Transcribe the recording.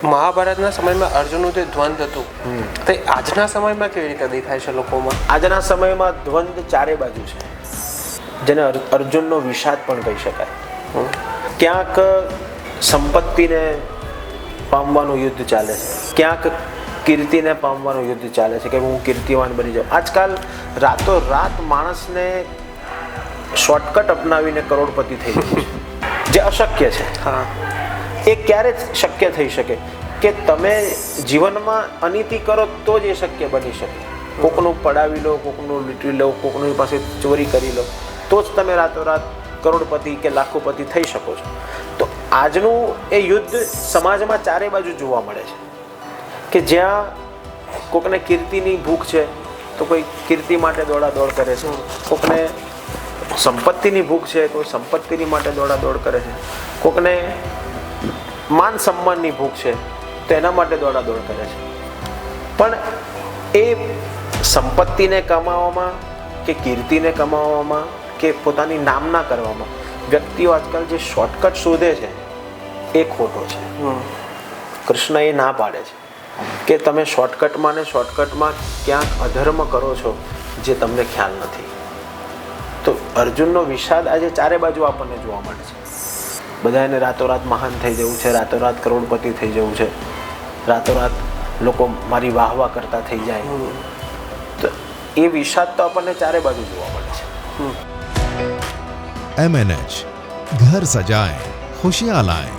મહાભારતના સમયમાં અર્જુનનું જે દ્વંદ હતું તે આજના સમયમાં કેવી રીતે દેખાય છે લોકોમાં? આજના સમયમાં દ્વંદ ચારે બાજુ છે, જેને અર્જુનનો વિષાદ પણ કહી શકાય. ક્યાંક સંપત્તિને પામવાનું યુદ્ધ ચાલે છે, ક્યાંક કીર્તિને પામવાનું યુદ્ધ ચાલે છે કે હું કીર્તિવાન બની જાઉં. આજકાલ રાતોરાત માણસને શોર્ટકટ અપનાવીને કરોડપતિ થઈ ગયું છે, જે અશક્ય છે. હા, એ ક્યારે શક્ય થઈ શકે કે તમે જીવનમાં અનીતિ કરો તો જ એ શક્ય બની શકે. કોકનું પડાવી લો, કોકનું લૂંટી લો, કોકની પાસે ચોરી કરી લો, તો જ તમે રાતોરાત કરોડપતિ કે લાખોપતિ થઈ શકો છો. તો આજનું એ યુદ્ધ સમાજમાં ચારે બાજુ જોવા મળે છે કે જ્યાં કોકને કીર્તિની ભૂખ છે તો કોઈ કીર્તિ માટે દોડાદોડ કરે છે, કોકને સંપત્તિની ભૂખ છે કોઈ સંપત્તિની માટે દોડાદોડ કરે છે, કોકને માન સન્માનની ભૂખ છે તો એના માટે દોડાદોડ કરે છે. પણ એ સંપત્તિને કમાવામાં કે કીર્તિને કમાવામાં કે પોતાની નામના કરવામાં વ્યક્તિઓ આજકાલ જે શોર્ટકટ શોધે છે એ ખોટો છે. કૃષ્ણ એ ના પાડે છે કે તમે શોર્ટકટમાં ને શોર્ટકટમાં ક્યાંક અધર્મ કરો છો જે તમને ખ્યાલ નથી. તો અર્જુનનો વિષાદ આજે ચારે બાજુ આપણને જોવા મળે છે. બધાને રાતોરાત મહાન થઈ જવું છે, રાતોરાત કરોડપતિ થઈ જવું છે, રાતોરાત લોકો મારી વાહવા કરતા થઈ જાય. તો એ વિષાદ તો આપણને ચારે બાજુ જોવા મળે છે. MNH घर सजाएं खुशियां लाएं.